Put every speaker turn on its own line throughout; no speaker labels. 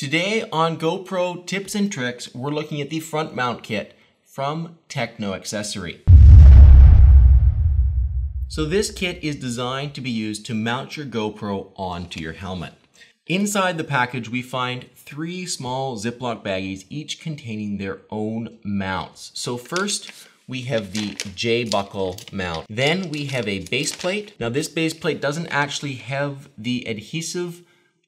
Today on GoPro Tips and Tricks, we're looking at the front mount kit from Techno Accessory. So this kit is designed to be used to mount your GoPro onto your helmet. Inside the package, we find 3 small Ziploc baggies, each containing their own mounts. So first, we have the J-buckle mount. Then we have a base plate. Now this base plate doesn't actually have the adhesive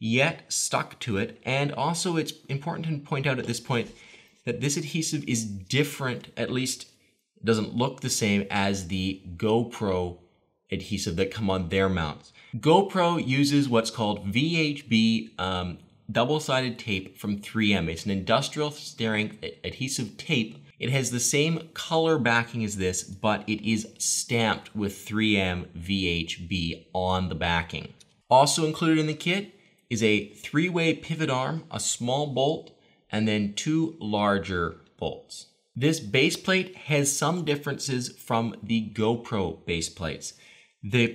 yet stuck to it. And also it's important to point out at this point that this adhesive is different, at least it doesn't look the same as the GoPro adhesive that come on their mounts. GoPro uses what's called VHB double-sided tape from 3M. It's an industrial strength adhesive tape. It has the same color backing as this, but it is stamped with 3M VHB on the backing. Also included in the kit is a 3-way pivot arm, a small bolt, and then 2 larger bolts. This base plate has some differences from the GoPro base plates. There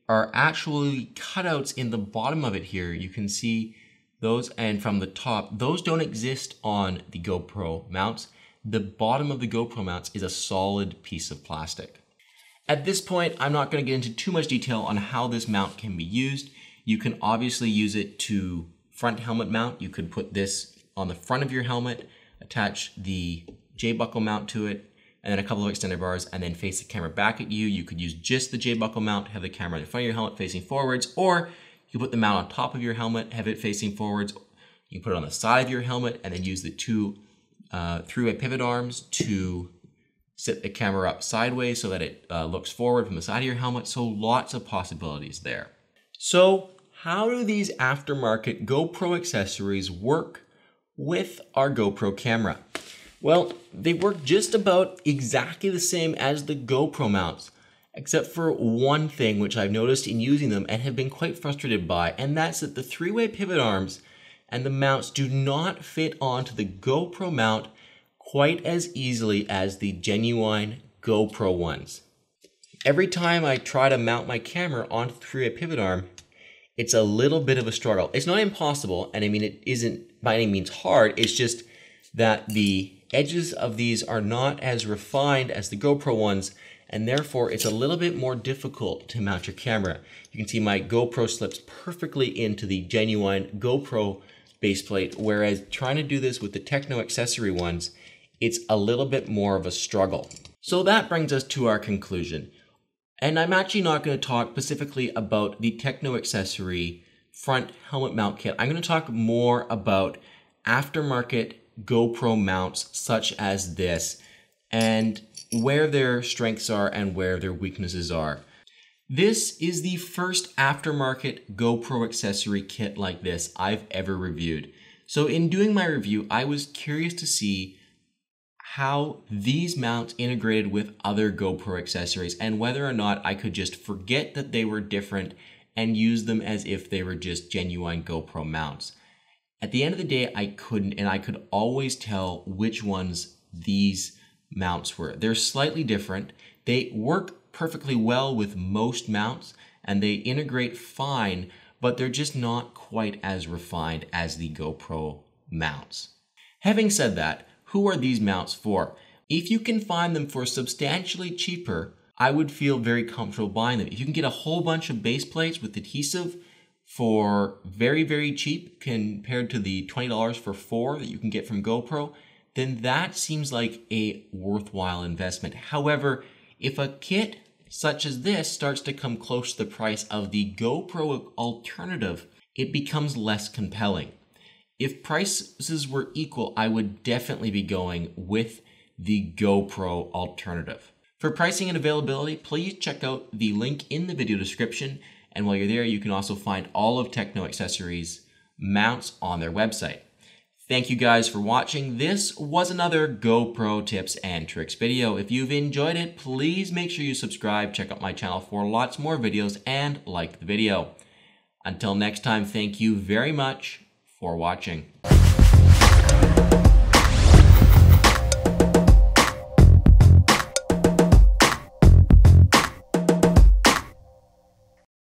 are actually cutouts in the bottom of it here. You can see those, and from the top, those don't exist on the GoPro mounts. The bottom of the GoPro mounts is a solid piece of plastic. At this point, I'm not going to get into too much detail on how this mount can be used. You can obviously use it to front helmet mount. You could put this on the front of your helmet, attach the J-buckle mount to it, and then a couple of extender bars, and then face the camera back at you. You could use just the J-buckle mount, have the camera in front of your helmet facing forwards, or you put the mount on top of your helmet, have it facing forwards. You can put it on the side of your helmet, and then use the 2 3-way pivot arms to sit the camera up sideways so that it looks forward from the side of your helmet. So lots of possibilities there. So how do these aftermarket GoPro accessories work with our GoPro camera? Well, they work just about exactly the same as the GoPro mounts, except for one thing which I've noticed in using them and have been quite frustrated by, and that's that the 3-way pivot arms and the mounts do not fit onto the GoPro mount quite as easily as the genuine GoPro ones. Every time I try to mount my camera onto the 3-way pivot arm, it's a little bit of a struggle. It's not impossible, and I mean it isn't by any means hard, it's just that the edges of these are not as refined as the GoPro ones, and therefore it's a little bit more difficult to mount your camera. You can see my GoPro slips perfectly into the genuine GoPro base plate, whereas trying to do this with the Techno Accessory ones, it's a little bit more of a struggle. So that brings us to our conclusion. And I'm actually not going to talk specifically about the Techno Accessory front helmet mount kit. I'm going to talk more about aftermarket GoPro mounts such as this and where their strengths are and where their weaknesses are. This is the first aftermarket GoPro accessory kit like this I've ever reviewed. So in doing my review, I was curious to see how these mounts integrated with other GoPro accessories and whether or not I could just forget that they were different and use them as if they were just genuine GoPro mounts. At the end of the day, I couldn't, and I could always tell which ones these mounts were. They're slightly different. They work perfectly well with most mounts and they integrate fine, but they're just not quite as refined as the GoPro mounts. Having said that, who are these mounts for? If you can find them for substantially cheaper, I would feel very comfortable buying them. If you can get a whole bunch of base plates with adhesive for very, very cheap compared to the $20 for 4 that you can get from GoPro, then that seems like a worthwhile investment. However, if a kit such as this starts to come close to the price of the GoPro alternative, it becomes less compelling. If prices were equal, I would definitely be going with the GoPro alternative. For pricing and availability, please check out the link in the video description. And while you're there, you can also find all of Techno Accessories mounts on their website. Thank you guys for watching. This was another GoPro tips and tricks video. If you've enjoyed it, please make sure you subscribe, check out my channel for lots more videos, and like the video. Until next time, thank you very much for watching.